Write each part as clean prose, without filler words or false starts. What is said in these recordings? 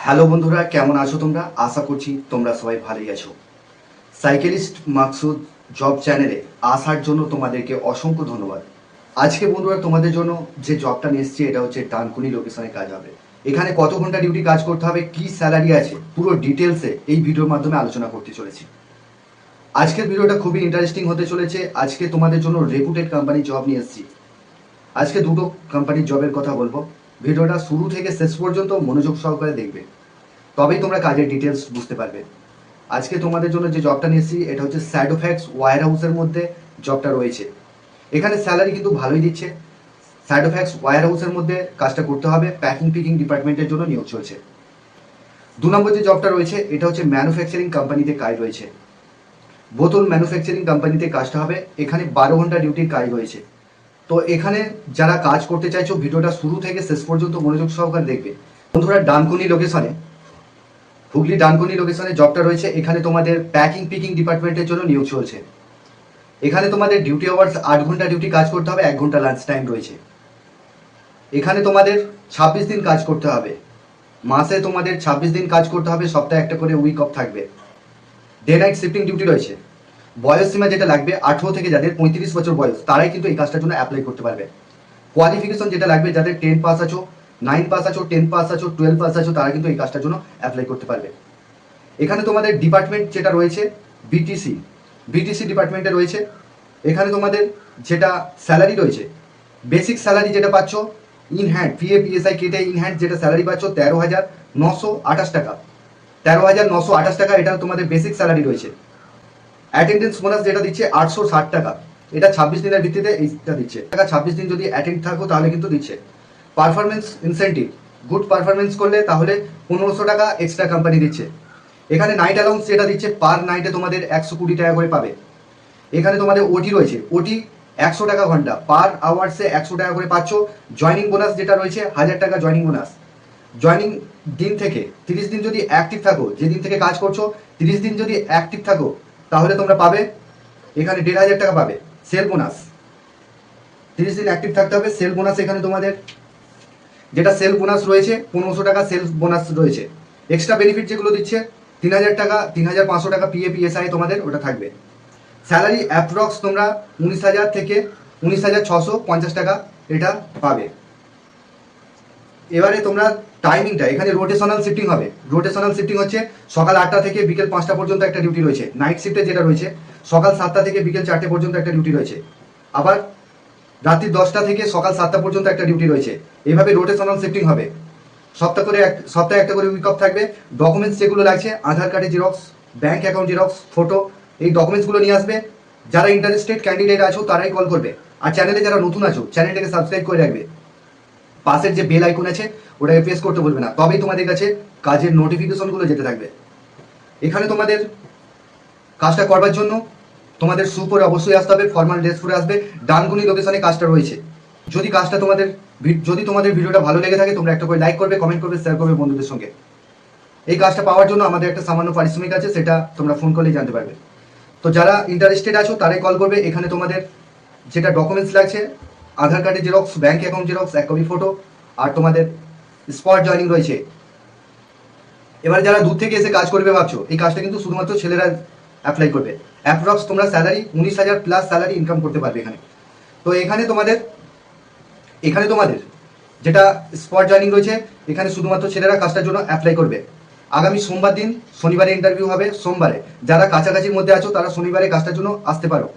Hello বন্ধুরা, কেমন আছো তোমরা? আশা করছি তোমরা সবাই ভালোই আছো। সাইকেলিস্ট মাকসুদ জব চ্যানেলে আসার জন্য তোমাদেরকে অসংখ্য ধন্যবাদ। আজকে বন্ধুরা তোমাদের জন্য যে জবটা নিয়ে এসেছি এটা হচ্ছে ডানকুনি লোকেশনে কাজ হবে। এখানে কত ঘন্টা ডিউটি কাজ করতে হবে, কি স্যালারি আছে, পুরো ডিটেলসে এই ভিডিওর মাধ্যমে আলোচনা করতে চলেছি। আজকের ভিডিওটা খুবই ইন্টারেস্টিং হতে চলেছে। আজকে তোমাদের জন্য রেপুটেড কোম্পানি জব নিয়ে এসেছি। আজকে দুটো কোম্পানির জবের কথা বলবো। ভিডিওটা শুরু থেকে শেষ পর্যন্ত মনোযোগ সহকারে দেখবে, তবেই তোমরা কাজের ডিটেলস বুঝতে পারবে। আজকে তোমাদের জন্য যে জবটা নিয়েছি এটা হচ্ছে স্যাডোফ্যাক্স ওয়্যার হাউসের মধ্যে জবটা রয়েছে। এখানে স্যালারি কিন্তু ভালোই দিচ্ছে। স্যাডোফ্যাক্স ওয়্যার হাউসের মধ্যে কাজটা করতে হবে, প্যাকিং পিকিং ডিপার্টমেন্টের জন্য নিয়োগ চলছে। 2 নম্বর যে জবটা রয়েছে এটা হচ্ছে ম্যানুফ্যাকচারিং কোম্পানিতে কাজ রয়েছে। বোতল ম্যানুফ্যাকচারিং কোম্পানিতে কাজটা হবে। এখানে 12 ঘন্টা ডিউটির কাজ রয়েছে। তো এখানে যারা কাজ করতে চাইছো ভিডিওটা শুরু থেকে শেষ পর্যন্ত মনোযোগ সহকারে দেখবে। বন্ধুরা, ডানকুনি লোকেশনে, হুগলি ডানকুনি লোকেশনে জবটা রয়েছে। এখানে তোমাদের প্যাকিং পিকিং ডিপার্টমেন্টের জন্য নিয়োগ চলছে। এখানে তোমাদের ডিউটি আওয়ার্স 8 ঘন্টা ডিউটি কাজ করতে হবে, 1 ঘন্টা লাঞ্চ টাইম রয়েছে। এখানে তোমাদের 26 দিন কাজ করতে হবে। মাসে তোমাদের 26 দিন কাজ করতে হবে, সপ্তাহে একটা করে উইক অফ থাকবে। ডে নাইট শিফটিং ডিউটি রয়েছে। বয়স সীমা যেটা লাগবে 18 থেকে যাদের 35 বছর বয়স তারাই কিন্তু এই কাজটার জন্য অ্যাপ্লাই করতে পারবে। কোয়ালিফিকেশন যেটা লাগবে যাদের 10 পাস আছো, 9 পাস আছো, 10 পাস আছো, 12 পাস আছো তারা কিন্তু এই কাজটার জন্য অ্যাপ্লাই করতে পারবে। এখানে তোমাদের ডিপার্টমেন্ট যেটা রয়েছে বিটিসি ডিপার্টমেন্টে রয়েছে। এখানে তোমাদের যেটা স্যালারি রয়েছে, বেসিক স্যালারি যেটা পাচ্ছ ইন হ্যান্ড, পিএ পিএসআই কেটে ইন হ্যান্ড যেটা স্যালারি পাচ্ছ 13,928 টাকা। 13,928 টাকা এটা তোমাদের বেসিক স্যালারি রয়েছে। অ্যাটেন্ডেন্স বোনাস যেটা দিচ্ছে 860 টাকা, এটা 26 দিনের ভিত্তিতে এইটা দিচ্ছে। 26 দিন যদি অ্যাটেন্ড থাকো তাহলে কিন্তু দিচ্ছে। পারফরমেন্স ইনসেন্টিভ, গুড পারফরমেন্স করলে তাহলে 1500 টাকা এক্সট্রা কোম্পানি দিচ্ছে। এখানে নাইট অ্যালাউন্স যেটা দিচ্ছে পার নাইটে তোমাদের 120 টাকা করে পাবে। এখানে তোমাদের ওটি রয়েছে, ওটি 100 টাকা ঘন্টা, পার আওয়ার্সে 100 টাকা করে পাচ্ছ। জয়নিং বোনাস যেটা রয়েছে 1000 টাকা জয়নিং বোনাস। জয়নিং দিন থেকে 30 দিন যদি অ্যাক্টিভ থাকো, যেদিন থেকে কাজ করছো 30 দিন যদি অ্যাক্টিভ থাকো তাহলে তোমরা পাবে এখানে 1500 টাকা পাবে সেল বোনাস। 30 দিন অ্যাক্টিভ থাকতে হবে। সেল বোনাস এখানে তোমাদের যেটা সেল বোনাস রয়েছে 1500 টাকা সেল বোনাস রয়েছে। এক্সট্রা বেনিফিট যেগুলো দিচ্ছে 3000 টাকা, 3500 টাকা পিএ পিএসআই তোমাদের ওটা থাকবে। স্যালারি অ্যাপ্রক্স তোমরা 19,000 থেকে 19,650 টাকা এটা পাবে। এবারে তোমরা টাইমিংটা, এখানে রোটেশনাল শিফটিং হবে। রোটেশনাল শিফটিং হচ্ছে সকাল 8টা থেকে বিকেল 5টা পর্যন্ত একটা ডিউটি রয়েছে। নাইট শিফটে যেটা রয়েছে সকাল 7টা থেকে বিকেল 4টে পর্যন্ত একটা ডিউটি রয়েছে। আবার রাত্রি 10টা থেকে সকাল 7টা পর্যন্ত একটা ডিউটি রয়েছে। এইভাবে রোটেশনাল শিফটিং হবে। সপ্তাহে একটা করে উইক অফ থাকবে। ডকুমেন্টস যেগুলো লাগছে আধার কার্ডের Xerox, bank account xerox, photo, এই ডকুমেন্টসগুলো নিয়ে আসবে। যারা ইন্টারেস্টেড ক্যান্ডিডেট আছো তারাই কল করবে। আর চ্যানেলে যারা নতুন আছো চ্যানেলটাকে সাবস্ক্রাইব করে রাখবে। পাশের যে বেল আইকন আছে ওটাকে প্রেস করতে বলবে না, তবেই তোমাদের কাছে কাজের নোটিফিকেশনগুলো যেতে থাকবে। এখানে তোমাদের কাজটা করবার জন্য তোমাদের শু পরে অবশ্যই আসতে হবে, ফর্মাল ড্রেস পরে আসবে। ডানকুনি লোকেশনে কাজটা রয়েছে। যদি তোমাদের ভিডিওটা ভালো লেগে থাকে তোমরা একটা করে লাইক করবে, কমেন্ট করবে, শেয়ার করবে বন্ধুদের সঙ্গে। এই কাজটা পাওয়ার জন্য আমাদের একটা সামান্য পারিশ্রমিক আছে, সেটা তোমরা ফোন করলেই জানতে পারবে। তো যারা ইন্টারেস্টেড আছো তারাই কল করবে। এখানে তোমাদের যেটা ডকুমেন্টস লাগছে আধার কার্ডের Xerox, bank account Xerox, 1 copy photo, আর তোমাদের স্পট জয়নিং রয়েছে। এবার যারা দূর থেকে এসে কাজ করবে ভাবছো, এই কাজটা কিন্তু শুধুমাত্র ছেলেরা অ্যাপ্লাই করবে। অ্যাপ্রক্স তোমরা স্যালারি 19,000 প্লাস স্যালারি ইনকাম করতে পারবে এখানে। তো এখানে তোমাদের যেটা স্পট জয়নিং রয়েছে, এখানে শুধুমাত্র ছেলেরা কাজটার জন্য অ্যাপ্লাই করবে। আগামী সোমবার দিন, শনিবারে ইন্টারভিউ হবে। সোমবারে যারা কাছাকাছির মধ্যে আছো তারা শনিবারে কাজটার জন্য আসতে পারো।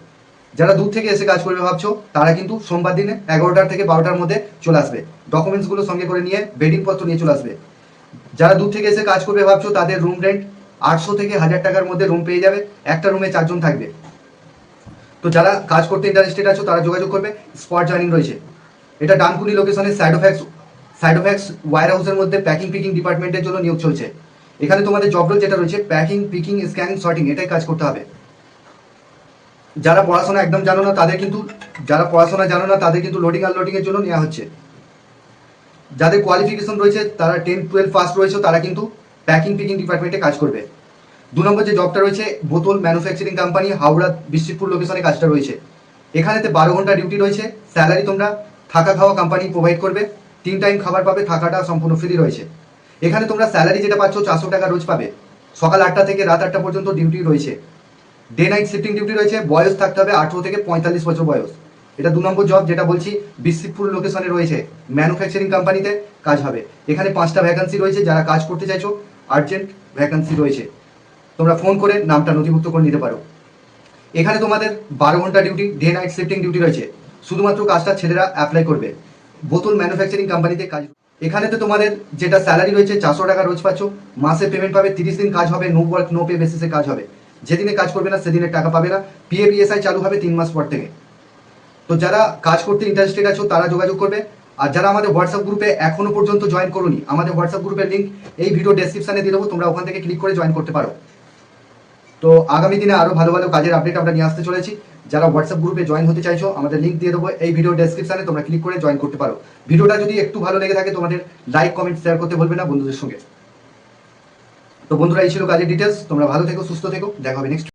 যারা দূর থেকে এসে কাজ করবে ভাবছো তারা কিন্তু সোমবার দিনে 11টা থেকে 12টার মধ্যে চলে আসবে। ডকুমেন্টসগুলো সঙ্গে করে নিয়ে বেডিং পত্র নিয়ে চলে আসবে। যারা দূর থেকে এসে কাজ করবে ভাবছো তাদের রুম রেন্ট 800 থেকে 1000 টাকার মধ্যে রুম পেয়ে যাবে। একটা রুমে 4 জন থাকবে। তো যারা কাজ করতে ইন্টারেস্টেড আছো তারা যোগাযোগ করবে। স্পট জয়নিং রয়েছে। এটা ডানকুনি লোকেশনে সাইডোফ্যাক্স ওয়্যার হাউসের মধ্যে প্যাকিং পিকিং ডিপার্টমেন্টের জন্য নিয়োগ চলছে। এখানে তোমাদের জব রোল যেটা রয়েছে প্যাকিং পিকিং স্ক্যানিং সর্টিং, এটাই কাজ করতে হবে। যারা পড়াশোনা একদম জানো না তাদের কিন্তু লোডিং আনলোডিং এর জন্য নেওয়া হচ্ছে। যাদের কোয়ালিফিকেশন রয়েছে তারা 10-12 পাস রয়েছে তারা কিন্তু প্যাকিং পিকিং ডিপার্টমেন্টে কাজ করবে। 2 নম্বর যে জবটা রয়েছে বোতল ম্যানুফ্যাকচারিং কোম্পানি, হাওড়া বিষ্ণুপুর লোকেশনে কাজটা রয়েছে। এখানেতে 12 ঘন্টা ডিউটি রয়েছে। স্যালারি তোমরা থাকা খাওয়া কোম্পানি প্রোভাইড করবে। 3 টাইম খাবার পাবে, থাকাটা সম্পূর্ণ ফ্রি রয়েছে। এখানে তোমরা স্যালারি যেটা পাচ্ছ 400 টাকা রোজ পাবে। সকাল 8টা থেকে রাত 8টা পর্যন্ত ডিউটি রয়েছে, ডে নাইট শিফটিং ডিউটি রয়েছে। বয়স থাকতে হবে 18 থেকে 45 বছর বয়স। এটা 2 নম্বর জব যেটা বলছি, বিসিপুর লোকেশনে রয়েছে, ম্যানুফ্যাকচারিং কোম্পানিতে কাজ হবে। এখানে 5টা ভ্যাকান্সি রয়েছে, যারা কাজ করতে চাইছো আর্জেন্ট ভ্যাকান্সি রয়েছে, তোমরা ফোন করে নামটা নথিভুক্ত করে নিতে পারো। এখানে তোমাদের 12 ঘন্টা duty, day night shifting duty রয়েছে। শুধুমাত্র কাজটা ছেলেরা অ্যাপ্লাই করবে। বোতল ম্যানুফ্যাকচারিং কোম্পানিতে কাজ। এখানে তো তোমাদের যেটা স্যালারি রয়েছে 400 টাকা রোজ পাচ্ছ, মাসে পেমেন্ট পাবে। 30 দিন কাজ হবে, নো ওয়ার্ক নো পে বেসিসে কাজ হবে। যেদিনে কাজ করবে না সেদিনে টাকা পাবে না। পিএফ চালু হবে 3 মাস পর থেকে। তো যারা কাজ করতে ইন্টারেস্টেড আছো তারা যোগাযোগ করবে। আর যারা আমাদের হোয়াটসঅ্যাপ গ্রুপে এখনো পর্যন্ত জয়েন করোনি, আমাদের হোয়াটসঅ্যাপ গ্রুপের লিঙ্ক এই ভিডিও ডেসক্রিপশনে দিয়ে দেবো, তোমরা ওখান থেকে ক্লিক করে জয়েন করতে পারো। তো আগামী দিনে আরো ভালো ভালো কাজের আপডেট আমরা নিয়ে আসতে চলেছি। যারা হোয়াটসঅ্যাপ গ্রুপে জয়েন হতে চাইছো, আমাদের লিঙ্ক দিয়ে দেবো এই ভিডিও ডেসক্রিপশনে, তোমরা ক্লিক করে জয়েন করতে পারো। ভিডিওটা যদি একটু ভালো লেগে থাকে তোমাদের লাইক কমেন্ট শেয়ার করতে ভুলবে না বন্ধুদের সঙ্গে। তো বন্ধুরা, এই ছিল কাজের ডিটেলস। তোমরা ভালো থেকো, সুস্থ থেকো, দেখা হবে নেক্সট।